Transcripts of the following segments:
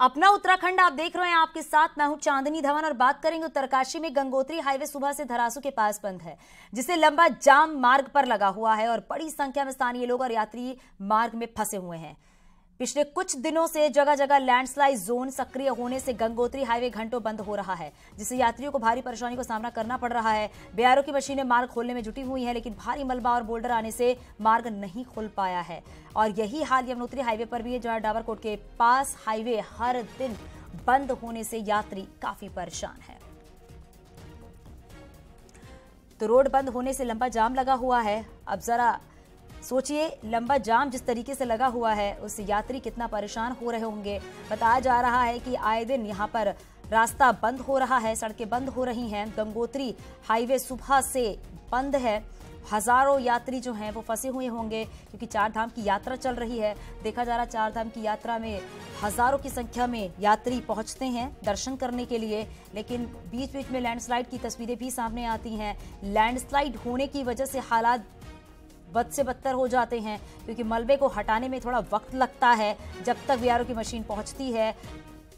अपना उत्तराखंड आप देख रहे हैं, आपके साथ मैं हूं चांदनी धवन और बात करेंगे उत्तरकाशी में गंगोत्री हाईवे सुबह से धरासू के पास बंद है, जिससे लंबा जाम मार्ग पर लगा हुआ है और बड़ी संख्या में स्थानीय लोग और यात्री मार्ग में फंसे हुए हैं। पिछले कुछ दिनों से जगह जगह लैंडस्लाइड जोन सक्रिय होने से गंगोत्री हाईवे घंटों बंद हो रहा है, जिससे यात्रियों को भारी परेशानी का सामना करना पड़ रहा है। बीआरओ की मशीनें मार्ग खोलने में जुटी हुई हैं, लेकिन भारी मलबा और बोल्डर आने से मार्ग नहीं खुल पाया है। और यही हाल यमुनोत्री हाईवे पर भी है, जहां डाबरकोट के पास हाईवे हर दिन बंद होने से यात्री काफी परेशान है। तो रोड बंद होने से लंबा जाम लगा हुआ है। अब जरा सोचिए, लंबा जाम जिस तरीके से लगा हुआ है उससे यात्री कितना परेशान हो रहे होंगे। बताया जा रहा है कि आए दिन यहां पर रास्ता बंद हो रहा है, सड़कें बंद हो रही हैं। गंगोत्री हाईवे सुबह से बंद है। हजारों यात्री जो हैं वो फंसे हुए होंगे, क्योंकि चार धाम की यात्रा चल रही है। देखा जा रहा चार धाम की यात्रा में हजारों की संख्या में यात्री पहुंचते हैं दर्शन करने के लिए, लेकिन बीच बीच में लैंडस्लाइड की तस्वीरें भी सामने आती हैं। लैंडस्लाइड होने की वजह से हालात बद से बदतर हो जाते हैं, क्योंकि मलबे को हटाने में थोड़ा वक्त लगता है। जब तक बीआरओ की मशीन पहुंचती है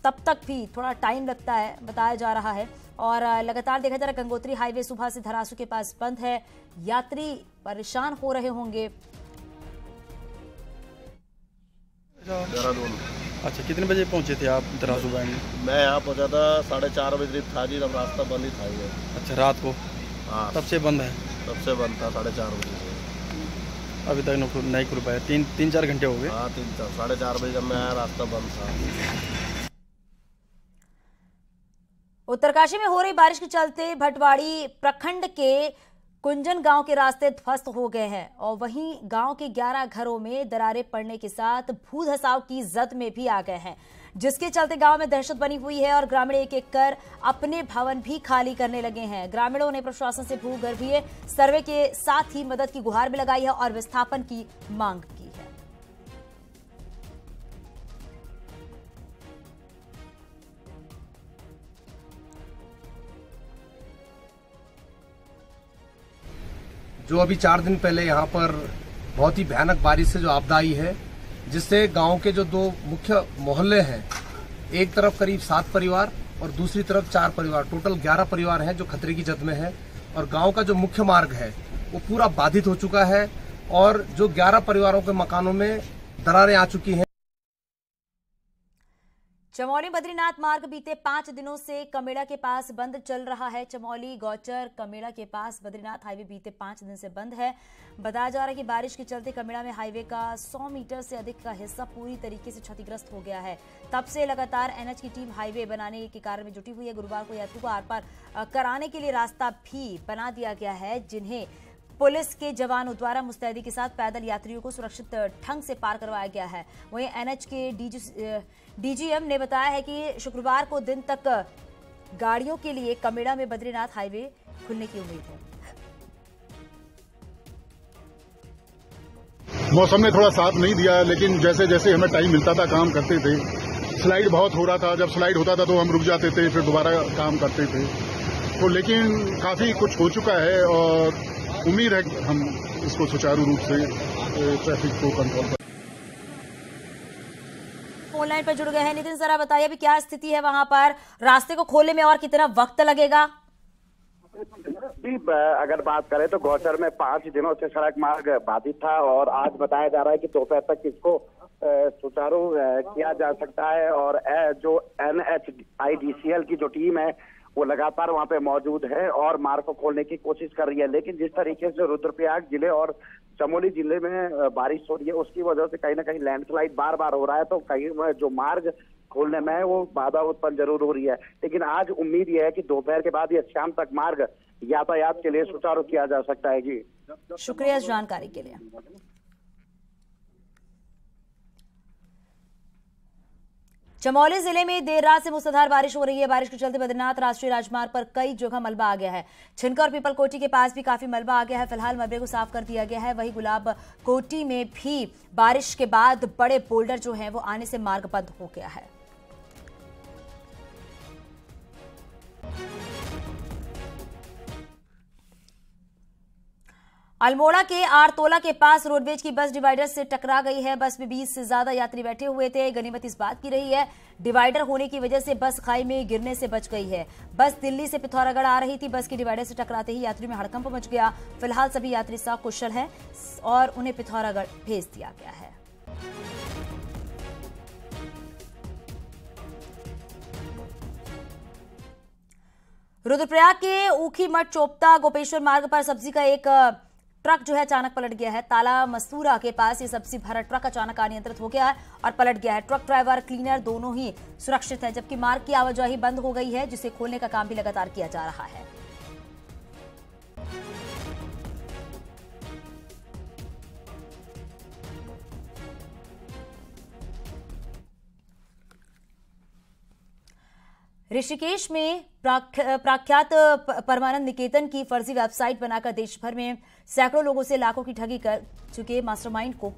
तब तक भी थोड़ा टाइम लगता है, बताया जा रहा है। और लगातार देखा जा रहा है गंगोत्री हाईवे सुबह से धरासू के पास बंद है। यात्री परेशान हो रहे होंगे। अच्छा, कितने बजे पहुंचे थे आप धरासू बैंड में? मैं यहाँ पहुँचा था 4:30 बजे था जी, तब रास्ता बंद ही था ये। अच्छा, रात को? हाँ, तब से बंद है? तब से बंद था 4:30 बजे से। अभी तक नहीं खुल पाया? 3-4 घंटे हो गए? हाँ, 4:30 बजे जब मैं आया रास्ता बंद था। उत्तरकाशी में हो रही बारिश के चलते भटवाड़ी प्रखंड के कुंजन गांव के रास्ते ध्वस्त हो गए हैं और वहीं गांव के 11 घरों में दरारें पड़ने के साथ भू धसाव की जद में भी आ गए हैं, जिसके चलते गांव में दहशत बनी हुई है और ग्रामीण एक एक कर अपने भवन भी खाली करने लगे हैं। ग्रामीणों ने प्रशासन से भूगर्भीय सर्वे के साथ ही मदद की गुहार भी लगाई है और विस्थापन की मांग की है। जो अभी 4 दिन पहले यहाँ पर बहुत ही भयानक बारिश से जो आपदा आई है, जिससे गांव के जो 2 मुख्य मोहल्ले हैं, एक तरफ करीब 7 परिवार और दूसरी तरफ 4 परिवार, टोटल 11 परिवार हैं जो खतरे की जद में है। और गांव का जो मुख्य मार्ग है वो पूरा बाधित हो चुका है और जो 11 परिवारों के मकानों में दरारें आ चुकी हैं। चमोली बद्रीनाथ मार्ग बीते 5 दिनों से कमेड़ा के पास बंद चल रहा है। चमोली गौचर कमेड़ा के पास बद्रीनाथ हाईवे बीते 5 दिन से बंद है। बताया जा रहा है कि बारिश के चलते कमेड़ा में हाईवे का 100 मीटर से अधिक का हिस्सा पूरी तरीके से क्षतिग्रस्त हो गया है। तब से लगातार एनएच की टीम हाईवे बनाने के कार्य में जुटी हुई है। गुरुवार को यात्रियों को आर पार कराने के लिए रास्ता भी बना दिया गया है, जिन्हें पुलिस के जवानों द्वारा मुस्तैदी के साथ पैदल यात्रियों को सुरक्षित ढंग से पार करवाया गया है। वहीं एनएच के डीजीएम ने बताया है कि शुक्रवार को दिन तक गाड़ियों के लिए कमेड़ा में बद्रीनाथ हाईवे खुलने की उम्मीद है। मौसम ने थोड़ा साथ नहीं दिया, लेकिन जैसे जैसे हमें टाइम मिलता था काम करते थे। स्लाइड बहुत हो रहा था, जब स्लाइड होता था तो हम रुक जाते थे, फिर दोबारा काम करते थे। तो लेकिन काफी कुछ हो चुका है और उम्मीद है कि हम इसको सुचारू रूप से ट्रैफिक को कंट्रोल कर। फोन लाइन पर जुड़ गए हैं नितिन, जरा बताइए अभी क्या स्थिति है वहां पर, रास्ते को खोलने में और कितना वक्त लगेगा? जी, अगर बात करें तो गौचर में 5 दिनों से सड़क मार्ग बाधित था और आज बताया जा रहा है कि दोपहर तक इसको सुचारू किया जा सकता है। और जो NHIDCL की जो टीम है वो लगातार वहां पे मौजूद है और मार्ग को खोलने की कोशिश कर रही है। लेकिन जिस तरीके से रुद्रप्रयाग जिले और चमोली जिले में बारिश हो रही है, उसकी वजह से कहीं ना कहीं लैंडस्लाइड बार बार हो रहा है, तो कहीं जो मार्ग खोलने में है वो बाधा उत्पन्न जरूर हो रही है। लेकिन आज उम्मीद यह है कि दोपहर के बाद या शाम तक मार्ग यातायात के लिए सुचारू किया जा सकता है। जी, शुक्रिया इस जानकारी के लिए। चमोली जिले में देर रात से मूसलाधार बारिश हो रही है। बारिश के चलते बद्रीनाथ राष्ट्रीय राजमार्ग पर कई जगह मलबा आ गया है। छिनका और पीपल कोटी के पास भी काफी मलबा आ गया है। फिलहाल मलबे को साफ कर दिया गया है। वहीं गुलाब कोटी में भी बारिश के बाद बड़े बोल्डर जो हैं वो आने से मार्ग बंद हो गया है। अल्मोड़ा के आरतोला के पास रोडवेज की बस डिवाइडर से टकरा गई है। बस में 20 से ज्यादा यात्री बैठे हुए थे। गनीमत इस बात की रही है डिवाइडर होने की वजह से बस खाई में गिरने से बच गई है। बस दिल्ली से पिथौरागढ़ आ रही थी। बस की डिवाइडर से टकराते ही यात्रियों में हड़कंप मच गया। फिलहाल सभी यात्री सकुशल हैं और उन्हें पिथौरागढ़ भेज दिया गया है। रुद्रप्रयाग के ऊखी मठ चोपता गोपेश्वर मार्ग पर सब्जी का एक ट्रक जो है अचानक पलट गया है। ताला मसूरा के पास ये सब्जी भरा ट्रक अचानक अनियंत्रित हो गया है और पलट गया है। ट्रक ड्राइवर क्लीनर दोनों ही सुरक्षित हैं, जबकि मार्ग की आवाजाही बंद हो गई है, जिसे खोलने का काम भी लगातार किया जा रहा है। ऋषिकेश में प्रख्यात परमानंद निकेतन की फर्जी वेबसाइट बनाकर देश भर में सैकड़ों लोगों से लाखों की ठगी कर चुके मास्टरमाइंड को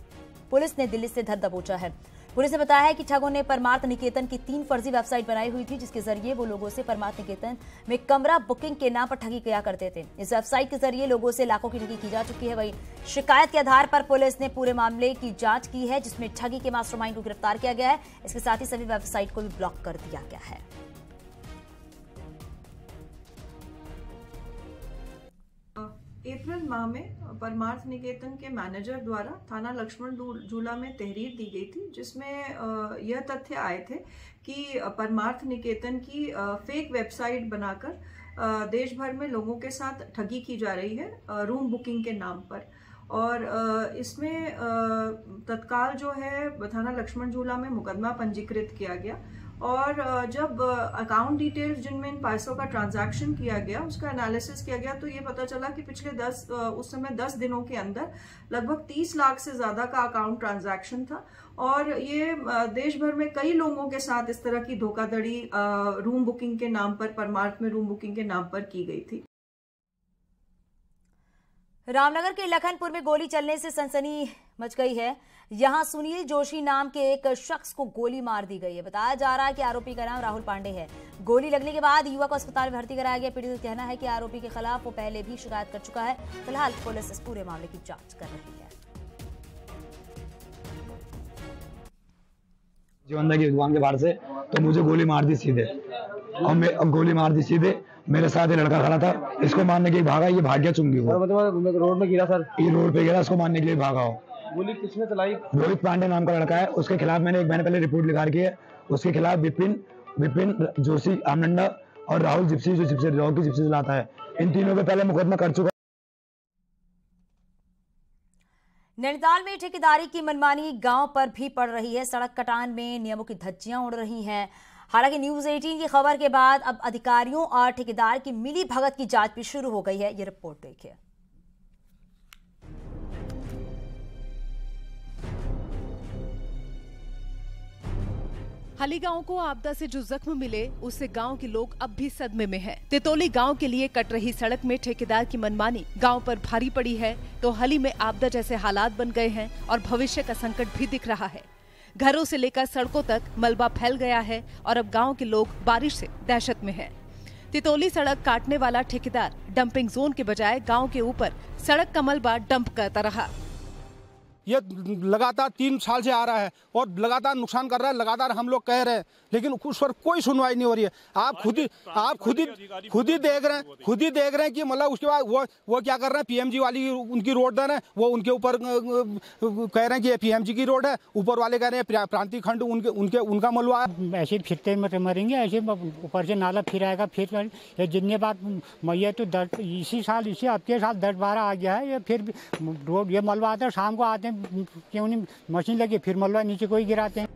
पुलिस ने दिल्ली से धर दबोचा है। पुलिस ने बताया है कि ठगों ने परमार्थ निकेतन की 3 फर्जी वेबसाइट बनाई हुई थी, जिसके जरिए वो लोगों से परमार्थ निकेतन में कमरा बुकिंग के नाम पर ठगी किया करते थे। इस वेबसाइट के जरिए लोगों से लाखों की ठगी की जा चुकी है। वहीं शिकायत के आधार पर पुलिस ने पूरे मामले की जांच की है, जिसमें ठगी के मास्टरमाइंड को गिरफ्तार किया गया है। इसके साथ ही सभी वेबसाइट को भी ब्लॉक कर दिया गया है। अप्रैल माह में परमार्थ निकेतन के मैनेजर द्वारा थाना लक्ष्मण झूला में तहरीर दी गई थी, जिसमें यह तथ्य आए थे कि परमार्थ निकेतन की फेक वेबसाइट बनाकर देश भर में लोगों के साथ ठगी की जा रही है रूम बुकिंग के नाम पर। और इसमें तत्काल जो है थाना लक्ष्मण झूला में मुकदमा पंजीकृत किया गया और जब अकाउंट डिटेल्स जिनमें इन पैसों का ट्रांजैक्शन किया गया उसका एनालिसिस किया गया, तो ये पता चला कि पिछले 10 दिनों के अंदर लगभग 30 लाख से ज़्यादा का अकाउंट ट्रांजैक्शन था। और ये देश भर में कई लोगों के साथ इस तरह की धोखाधड़ी रूम बुकिंग के नाम पर, परमार्थ में रूम बुकिंग के नाम पर की गई थी। रामनगर के लखनपुर में गोली चलने से सनसनी मच गई है। यहां सुनील जोशी नाम के एक शख्स को गोली मार दी गई है। बताया जा रहा है कि आरोपी का नाम राहुल पांडे है। गोली लगने के बाद युवक को अस्पताल में भर्ती कराया गया। पीड़ित का कहना है कि आरोपी के खिलाफ वो पहले भी शिकायत कर चुका है। फिलहाल पुलिस इस पूरे मामले की जांच कर रही है। जीवंदा की दुकान के बाहर से तो मुझे गोली मार दी सीधे, और मैं अब गोली मार दी सीधे। मेरे साथ ये लड़का खड़ा था, इसको मारने के लिए भागा, ये भाग गया चुंगी को। मतलब रोड में गिरा सर, ये रोड पे गिरा, इसको मारने के लिए भागा हो। गोली किसने चलाई? रोहित पांडे नाम का लड़का है, उसके खिलाफ मैंने 1 महीने पहले रिपोर्ट लिखा रखी है। उसके खिलाफ विपिन जोशी आमनंडा और राहुल जिप्सी जो जिप्सी चलाता है, इन तीनों पे पहले मुकदमा कर चुका। नैनीताल में ठेकेदारी की मनमानी गांव पर भी पड़ रही है। सड़क कटान में नियमों की धज्जियां उड़ रही हैं। हालांकि न्यूज 18 की खबर के बाद अब अधिकारियों और ठेकेदार की मिली भगत की जांच भी शुरू हो गई है। ये रिपोर्ट देखिए। हली गांव को आपदा से जो जख्म मिले उससे गांव के लोग अब भी सदमे में हैं। तितौली गांव के लिए कट रही सड़क में ठेकेदार की मनमानी गांव पर भारी पड़ी है, तो हली में आपदा जैसे हालात बन गए हैं और भविष्य का संकट भी दिख रहा है। घरों से लेकर सड़कों तक मलबा फैल गया है और अब गांव के लोग बारिश से दहशत में हैं। तितौली सड़क काटने वाला ठेकेदार डंपिंग जोन के बजाय गांव के ऊपर सड़क का मलबा डंप करता रहा। ये लगातार 3 साल से आ रहा है और लगातार नुकसान कर रहा है। लगातार हम लोग कह रहे हैं, लेकिन उस पर कोई सुनवाई नहीं हो रही है। आप खुद ही देख रहे हैं कि मतलब उसके बाद वो क्या कर रहे हैं, पीएमजी वाली उनकी रोड दे रहे हैं, वो उनके ऊपर कह रहे हैं कि ये पीएमजी की रोड है, ऊपर वाले कह रहे हैं प्रांतिक खंड उनका मलबा है। ऐसे फिरते मरेंगे, ऐसे ऊपर से नाला फिर आएगा। फिर जितने बात मैया तो इसी साल अब के साल 10-12 आ गया है। ये फिर रोड ये मलबा आता है, शाम को आते हैं, क्यों नहीं मशीन लगी, फिर मलबा नीचे कोई गिराते हैं।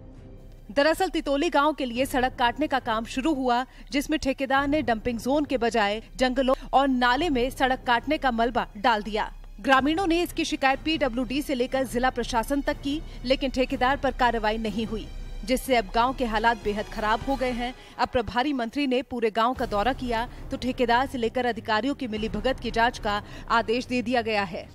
दरअसल तितौली गांव के लिए सड़क काटने का काम शुरू हुआ, जिसमें ठेकेदार ने डंपिंग जोन के बजाय जंगलों और नाले में सड़क काटने का मलबा डाल दिया। ग्रामीणों ने इसकी शिकायत पीडब्ल्यूडी से लेकर जिला प्रशासन तक की, लेकिन ठेकेदार पर कार्रवाई नहीं हुई, जिससे अब गांव के हालात बेहद खराब हो गए हैं। अब प्रभारी मंत्री ने पूरे गांव का दौरा किया तो ठेकेदार से लेकर अधिकारियों की मिलीभगत की जांच का आदेश दे दिया गया है।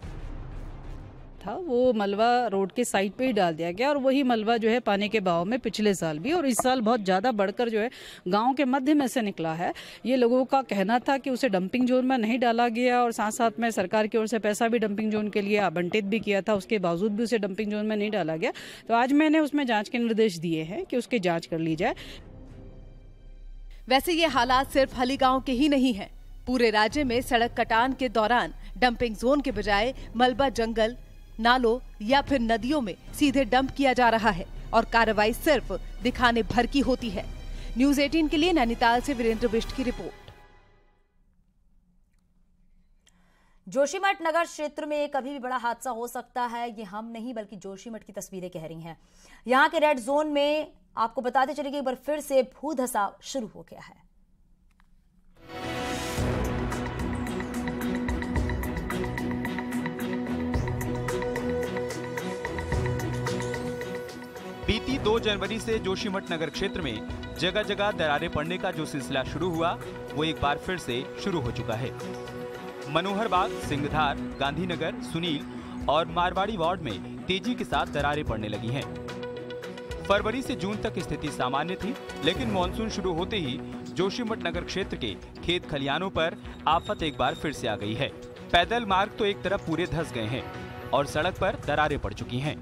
था वो मलबा रोड के साइड पे ही डाल दिया गया और वही मलबा जो है पानी के बहाव में पिछले साल भी और इस साल बहुत ज़्यादा बढ़कर जो है गांव के मध्य में से निकला है। ये लोगों का कहना था कि उसे डंपिंग जोन में नहीं डाला गया और साथ साथ में सरकार की ओर से पैसा भी डंपिंग जोन के लिए आवंटित भी किया था, उसके बावजूद भी उसे डंपिंग जोन में नहीं डाला गया। तो आज मैंने उसमें जाँच के निर्देश दिए हैं कि उसकी जाँच कर ली जाए। वैसे ये हालात सिर्फ हली गांव के ही नहीं हैं। पूरे राज्य में सड़क कटान के दौरान डंपिंग जोन के बजाय मलबा जंगल, नालों या फिर नदियों में सीधे डंप किया जा रहा है और कार्रवाई सिर्फ दिखाने भर की होती है। न्यूज़ 18 के लिए नैनीताल से वीरेंद्र बिष्ट की रिपोर्ट। जोशीमठ नगर क्षेत्र में कभी भी बड़ा हादसा हो सकता है, ये हम नहीं बल्कि जोशीमठ की तस्वीरें कह रही हैं। यहाँ के रेड जोन में आपको बताते चले कि एक बार फिर से भू धसाव शुरू हो गया है। बीती 2 जनवरी से जोशीमठ नगर क्षेत्र में जगह जगह दरारें पड़ने का जो सिलसिला शुरू हुआ वो एक बार फिर से शुरू हो चुका है। मनोहर बाग, सिंघधार, गांधीनगर, सुनील और मारवाड़ी वार्ड में तेजी के साथ दरारें पड़ने लगी हैं। फरवरी से जून तक स्थिति सामान्य थी, लेकिन मानसून शुरू होते ही जोशीमठ नगर क्षेत्र के खेत खलियानों पर आफत एक बार फिर से आ गई है। पैदल मार्ग तो एक तरफ पूरे धंस गए हैं और सड़क पर दरारें पड़ चुकी हैं।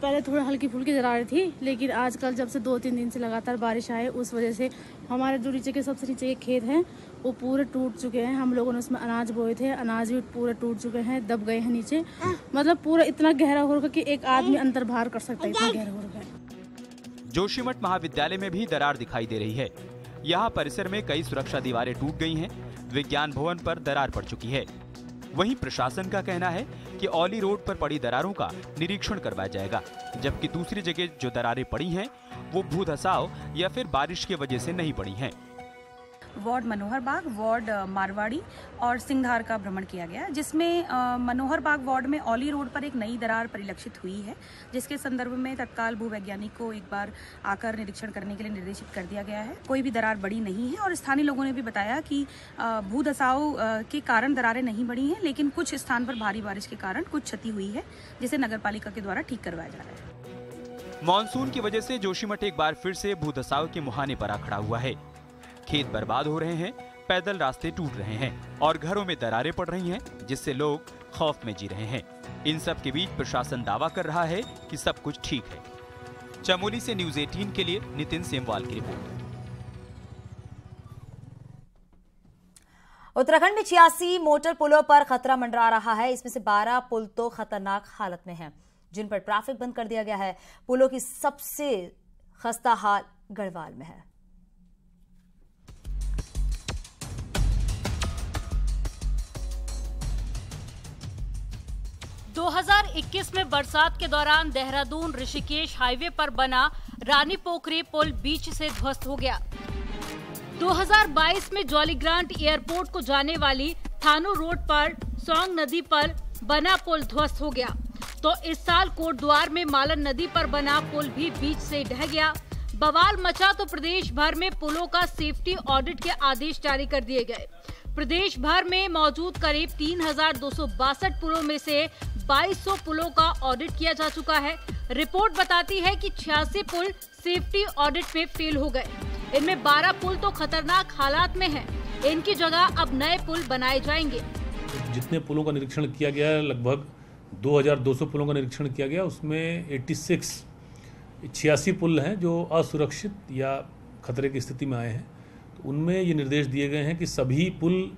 पहले थोड़ा हल्की फुल्की दरारें थी, लेकिन आजकल जब से 2-3 दिन से लगातार बारिश आए उस वजह से हमारे जो नीचे के सबसे नीचे के खेत हैं वो पूरे टूट चुके हैं। हम लोगों ने उसमें अनाज बोए थे, अनाज भी पूरे टूट चुके हैं, दब गए हैं नीचे। मतलब पूरा इतना गहरा हो रहा कि एक आदमी अंतर बाहर कर सकता है, इतना गहरा हो रहा है। जोशीमठ महाविद्यालय में भी दरार दिखाई दे रही है। यहाँ परिसर में कई सुरक्षा दीवारें टूट गई हैं। विज्ञान भवन पर दरार पड़ चुकी है। वहीं प्रशासन का कहना है कि औली रोड पर पड़ी दरारों का निरीक्षण करवाया जाएगा, जबकि दूसरी जगह जो दरारें पड़ी हैं वो भू धसाव या फिर बारिश की वजह से नहीं पड़ी हैं। वार्ड मनोहर बाग, वार्ड मारवाड़ी और सिंघधार का भ्रमण किया गया, जिसमें मनोहर बाग वार्ड में औली रोड पर एक नई दरार परिलक्षित हुई है, जिसके संदर्भ में तत्काल भूवैज्ञानिक को एक बार आकर निरीक्षण करने के लिए निर्देशित कर दिया गया है। कोई भी दरार बड़ी नहीं है और स्थानीय लोगों ने भी बताया कि भू धसाव के कारण दरारें नहीं बढ़ी हैं, लेकिन कुछ स्थान पर भारी बारिश के कारण कुछ क्षति हुई है, जिसे नगर पालिका के द्वारा ठीक करवाया जा रहा है। मानसून की वजह से जोशीमठ एक बार फिर से भू धसाव के मुहाने पर आ खड़ा हुआ है। खेत बर्बाद हो रहे हैं, पैदल रास्ते टूट रहे हैं और घरों में दरारें पड़ रही हैं, जिससे लोग खौफ में जी रहे हैं। इन सब के बीच प्रशासन दावा कर रहा है कि सब कुछ ठीक है। चमोली से न्यूज़ 18 के लिए नितिन सेमवाल की रिपोर्ट। उत्तराखंड में 86 मोटर पुलों पर खतरा मंडरा रहा है। इसमें से 12 पुल तो खतरनाक हालत में हैं, जिन पर ट्रैफिक बंद कर दिया गया है। पुलों की सबसे खस्ता हाल गढ़वाल में है। 2021 में बरसात के दौरान देहरादून ऋषिकेश हाईवे पर बना रानी पोखरी पुल बीच से ध्वस्त हो गया। 2022 में जॉलीग्रांट एयरपोर्ट को जाने वाली थानो रोड पर सोंग नदी पर बना पुल ध्वस्त हो गया, तो इस साल कोटद्वार में मालन नदी पर बना पुल भी बीच से ढह गया। बवाल मचा तो प्रदेश भर में पुलों का सेफ्टी ऑडिट के आदेश जारी कर दिए गए। प्रदेश भर में मौजूद करीब 3262 पुलों में से 2200 पुलों का ऑडिट किया जा चुका है। रिपोर्ट बताती है कि 86 पुल सेफ्टी ऑडिट में फेल हो गए। इनमें 12 पुल तो खतरनाक हालात में हैं। इनकी जगह अब नए पुल बनाए जाएंगे। जितने पुलों का निरीक्षण किया गया है, लगभग 2200 पुलों का निरीक्षण किया गया, उसमें 86 पुल हैं जो असुरक्षित या खतरे की स्थिति में आए हैं। तो उनमें ये निर्देश दिए गए हैं कि सभी पुल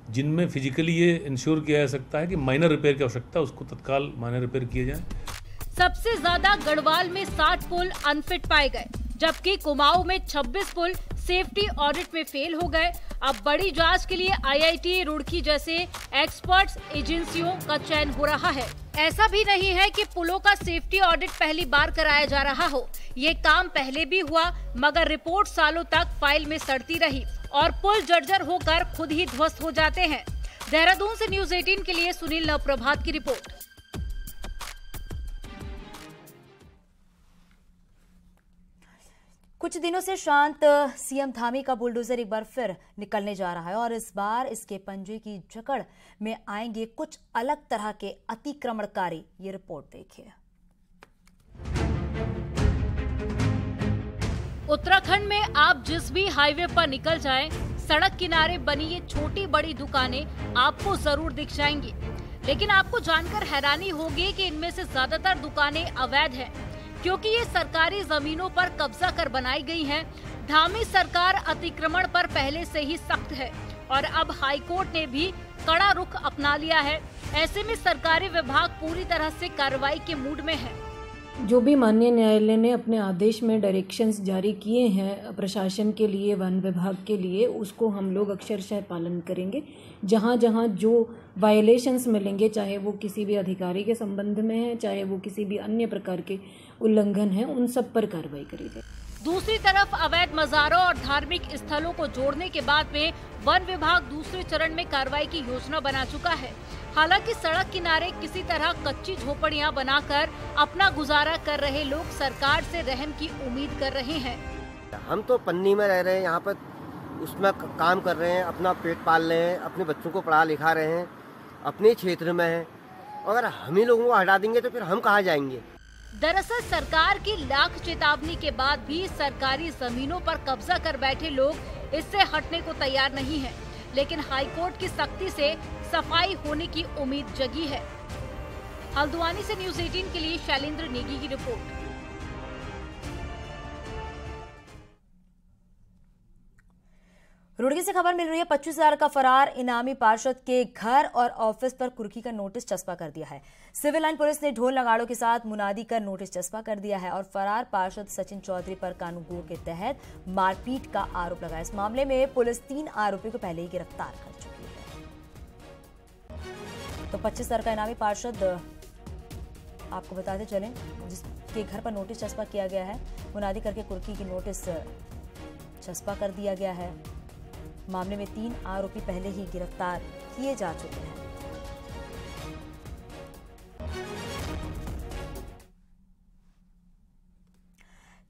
जिनमें फिजिकली ये इंश्योर किया जा सकता है कि माइनर रिपेयर की आवश्यकता है, उसको तत्काल माइनर रिपेयर किए जाएं। सबसे ज्यादा गढ़वाल में 60 पुल अनफिट पाए गए, जबकि कुमाऊं में 26 पुल सेफ्टी ऑडिट में फेल हो गए। अब बड़ी जांच के लिए IIT रुड़की जैसे एक्सपर्ट्स एजेंसियों का चयन हो रहा है। ऐसा भी नहीं है कि पुलों का सेफ्टी ऑडिट पहली बार कराया जा रहा हो। ये काम पहले भी हुआ, मगर रिपोर्ट सालों तक फाइल में सड़ती रही और पुल जर्जर होकर खुद ही ध्वस्त हो जाते हैं। देहरादून से न्यूज़ 18 के लिए सुनील नवप्रभात की रिपोर्ट। कुछ दिनों से शांत सीएम धामी का बुलडोजर एक बार फिर निकलने जा रहा है और इस बार इसके पंजे की जकड़ में आएंगे कुछ अलग तरह के अतिक्रमणकारी। ये रिपोर्ट देखिए। उत्तराखंड में आप जिस भी हाईवे पर निकल जाएं, सड़क किनारे बनी ये छोटी बड़ी दुकानें आपको जरूर दिख जाएंगी, लेकिन आपको जानकर हैरानी होगी कि इनमें से ज्यादातर दुकानें अवैध हैं, क्योंकि ये सरकारी जमीनों पर कब्जा कर बनाई गई हैं। धामी सरकार अतिक्रमण पर पहले से ही सख्त है और अब हाईकोर्ट ने भी कड़ा रुख अपना लिया है। ऐसे में सरकारी विभाग पूरी तरह से कार्रवाई के मूड में है। जो भी माननीय न्यायालय ने अपने आदेश में डायरेक्शंस जारी किए हैं प्रशासन के लिए, वन विभाग के लिए, उसको हम लोग अक्षरशः पालन करेंगे। जहाँ जहाँ जो वायलेशंस मिलेंगे, चाहे वो किसी भी अधिकारी के संबंध में है, चाहे वो किसी भी अन्य प्रकार के उल्लंघन है, उन सब पर कार्रवाई करी जाए। दूसरी तरफ अवैध मज़ारों और धार्मिक स्थलों को जोड़ने के बाद में वन विभाग दूसरे चरण में कार्रवाई की योजना बना चुका है। हालांकि सड़क किनारे किसी तरह कच्ची झोपड़ियां बनाकर अपना गुजारा कर रहे लोग सरकार से रहम की उम्मीद कर रहे हैं। हम तो पन्नी में रह रहे हैं, यहाँ पर उसमें काम कर रहे हैं, अपना पेट पाल रहे हैं, अपने बच्चों को पढ़ा लिखा रहे हैं, अपने क्षेत्र में हैं। अगर हम ही लोगों को हटा देंगे तो फिर हम कहाँ जाएंगे। दरअसल सरकार की लाख चेतावनी के बाद भी सरकारी जमीनों पर कब्जा कर बैठे लोग इससे हटने को तैयार नहीं हैं। लेकिन हाईकोर्ट की सख्ती से सफाई होने की उम्मीद जगी है। हल्द्वानी से न्यूज़ 18 के लिए शैलेंद्र नेगी की रिपोर्ट। रुड़की से खबर मिल रही है। 25,000 का फरार इनामी पार्षद के घर और ऑफिस पर कुर्की का नोटिस चस्पा कर दिया है। सिविल लाइन पुलिस ने ढोल नगाड़ों के साथ मुनादी कर नोटिस चस्पा कर दिया है और फरार पार्षद सचिन चौधरी पर कानून के तहत मारपीट का आरोप लगाया। इस मामले में पुलिस 3 आरोपियों को पहले ही गिरफ्तार कर चुकी है। तो 25,000 का इनामी पार्षद आपको बताते चलें, जिसके घर पर नोटिस चस्पा किया गया है, मुनादी करके कुर्की की नोटिस चस्पा कर दिया गया है। मामले में 3 आरोपी पहले ही गिरफ्तार किए जा चुके हैं।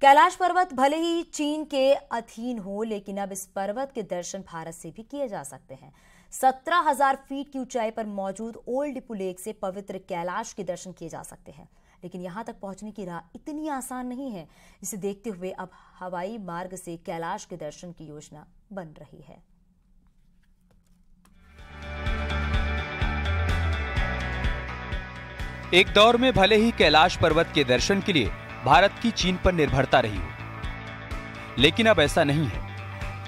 कैलाश पर्वत भले ही चीन के अधीन हो, लेकिन अब इस पर्वत के दर्शन भारत से भी किए जा सकते हैं। 17,000 फीट की ऊंचाई पर मौजूद ओल्ड डिपू लेक से पवित्र कैलाश के दर्शन किए जा सकते हैं, लेकिन यहां तक पहुंचने की राह इतनी आसान नहीं है। इसे देखते हुए अब हवाई मार्ग से कैलाश के दर्शन की योजना बन रही है। एक दौर में भले ही कैलाश पर्वत के दर्शन के लिए भारत की चीन पर निर्भरता रही हो, लेकिन अब ऐसा नहीं है।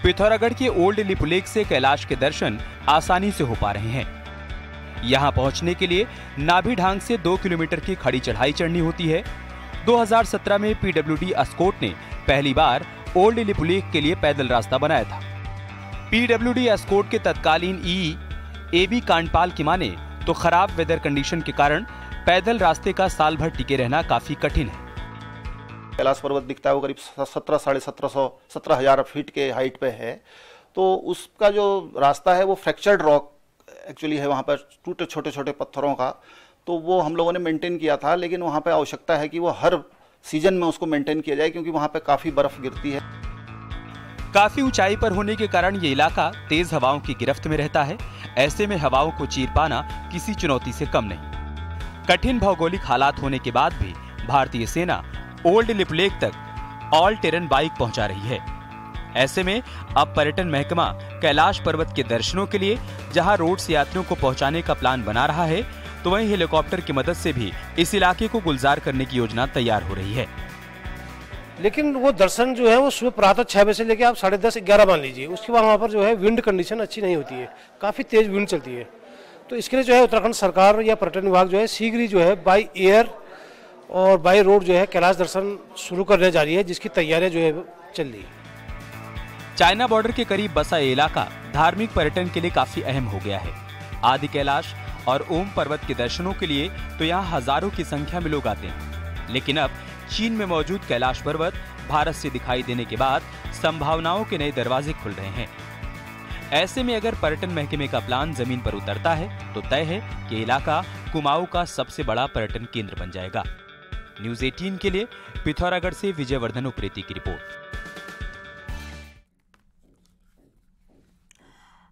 पिथौरागढ़ के ओल्ड डिपू लेक से कैलाश के दर्शन आसानी से हो पा रहे हैं। यहां पहुंचने के लिए नाभि ढांग से 2 किलोमीटर की खड़ी चढ़ाई चढ़नी होती है। 2017 में पीडब्ल्यूडी एस्कॉर्ट ने पहली बार ओल्ड डिपू लेक के लिए पैदल रास्ता बनाया था। पीडब्ल्यूडी एस्कॉर्ट के तत्कालीन एबी कांडपाल की माने तो खराब वेदर कंडीशन के कारण पैदल रास्ते का साल भर टिके रहना काफी कठिन है। कैलाश पर्वत दिखता है वो करीब 17,000 फीट के हाइट पे है, तो उसका जो रास्ता है वो फ्रैक्चर्ड रॉक एक्चुअली है, वहाँ पर टूटे छोटे छोटे पत्थरों का, तो वो हम लोगों ने मेंटेन किया था। लेकिन वहाँ पे आवश्यकता है कि वो हर सीजन में उसको मेंटेन किया जाए, क्योंकि वहाँ पे काफी बर्फ गिरती है। काफी ऊंचाई पर होने के कारण ये इलाका तेज हवाओं की गिरफ्त में रहता है। ऐसे में हवाओं को चीर पाना किसी चुनौती से कम नहीं। कठिन भौगोलिक हालात होने के बाद भी भारतीय सेना ओल्ड डिपू लेक तक ऑल टेरेन बाइक पहुंचा रही है। ऐसे में अब पर्यटन महकमा कैलाश पर्वत के दर्शनों के लिए जहां रोड से यात्रियों को पहुंचाने का प्लान बना रहा है, तो वहीं हेलीकॉप्टर की मदद से भी इस इलाके को गुलजार करने की योजना तैयार हो रही है। लेकिन वो दर्शन जो है वो सुबह प्रातः 6 बजे से लेकर आप 10:30-11 मान लीजिए। उसके बाद वहाँ पर जो है विंड कंडीशन अच्छी नहीं होती है, काफ़ी तेज विंड चलती है। तो इसके लिए जो है उत्तराखंड सरकार या पर्यटन विभाग जो है शीघ्र ही जो है बाय एयर और बाय रोड जो है कैलाश दर्शन शुरू करने जा रही है, जिसकी तैयारियां जो है चल रही है। चाइना बॉर्डर के करीब बसा ये इलाका धार्मिक पर्यटन के लिए काफी अहम हो गया है। आदि कैलाश और ओम पर्वत के दर्शनों के लिए तो यहाँ हजारों की संख्या में लोग आते हैं, लेकिन अब चीन में मौजूद कैलाश पर्वत भारत से दिखाई देने के बाद संभावनाओं के नए दरवाजे खुल रहे हैं। ऐसे में अगर पर्यटन महकमे का प्लान जमीन पर उतरता है तो तय है कि इलाका कुमाऊं का सबसे बड़ा पर्यटन केंद्र बन जाएगा। न्यूज़ 18 के लिए पिथौरागढ़ से विजयवर्धन उप्रेती की रिपोर्ट।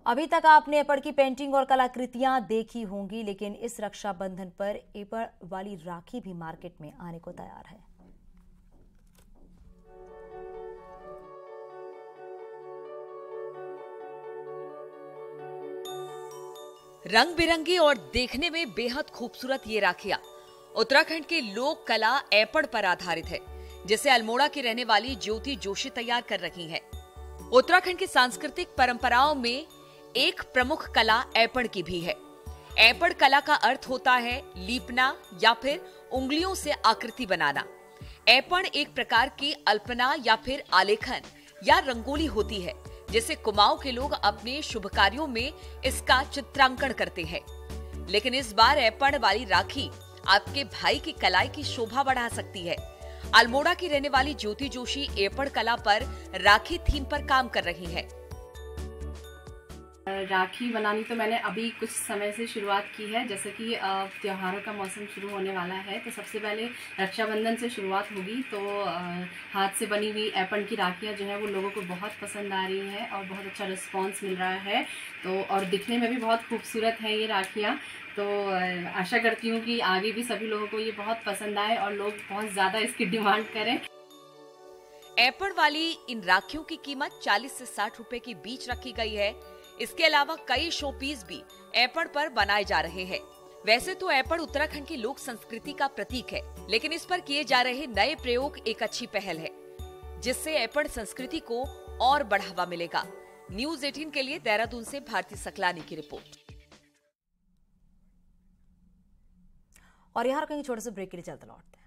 अभी तक आपने एपड़ की पेंटिंग और कलाकृतियां देखी होंगी, लेकिन इस रक्षाबंधन पर एपड़ वाली राखी भी मार्केट में आने को तैयार है। रंग बिरंगी और देखने में बेहद खूबसूरत ये राखियां उत्तराखंड के लोक कला एपड़ पर आधारित है, जिसे अल्मोड़ा की रहने वाली ज्योति जोशी तैयार कर रही हैं। उत्तराखंड की सांस्कृतिक परंपराओं में एक प्रमुख कला एपड़ की भी है। एपड़ कला का अर्थ होता है लीपना या फिर उंगलियों से आकृति बनाना। एपड़ एक प्रकार की अल्पना या फिर आलेखन या रंगोली होती है, जिसे कुमाऊं के लोग अपने शुभ कार्यों में इसका चित्रांकन करते हैं। लेकिन इस बार एपड़ वाली राखी आपके भाई की कलाई की शोभा बढ़ा सकती है। अल्मोड़ा की रहने वाली ज्योति जोशी एपड़ कला पर राखी थीम पर काम कर रही है। राखी बनानी तो मैंने अभी कुछ समय से शुरुआत की है, जैसे कि त्योहारों का मौसम शुरू होने वाला है, तो सबसे पहले रक्षाबंधन से शुरुआत होगी। तो हाथ से बनी हुई एपड़ की राखियाँ जो है वो लोगों को बहुत पसंद आ रही है और बहुत अच्छा रिस्पांस मिल रहा है। तो और दिखने में भी बहुत खूबसूरत है ये राखियाँ। तो आशा करती हूँ कि आगे भी सभी लोगों को ये बहुत पसंद आए और लोग बहुत ज़्यादा इसकी डिमांड करें। एपड़ वाली इन राखियों की कीमत 40 से 60 रुपए के बीच रखी गई है। इसके अलावा कई शो पीस भी एपड़ पर बनाए जा रहे हैं। वैसे तो एपड़ उत्तराखंड की लोक संस्कृति का प्रतीक है, लेकिन इस पर किए जा रहे नए प्रयोग एक अच्छी पहल है, जिससे एपड़ संस्कृति को और बढ़ावा मिलेगा। न्यूज़ 18 के लिए देहरादून से भारती सकलानी की रिपोर्ट। और यहाँ कहीं छोटे से ब्रेक के लिए चलते लौटते हैं।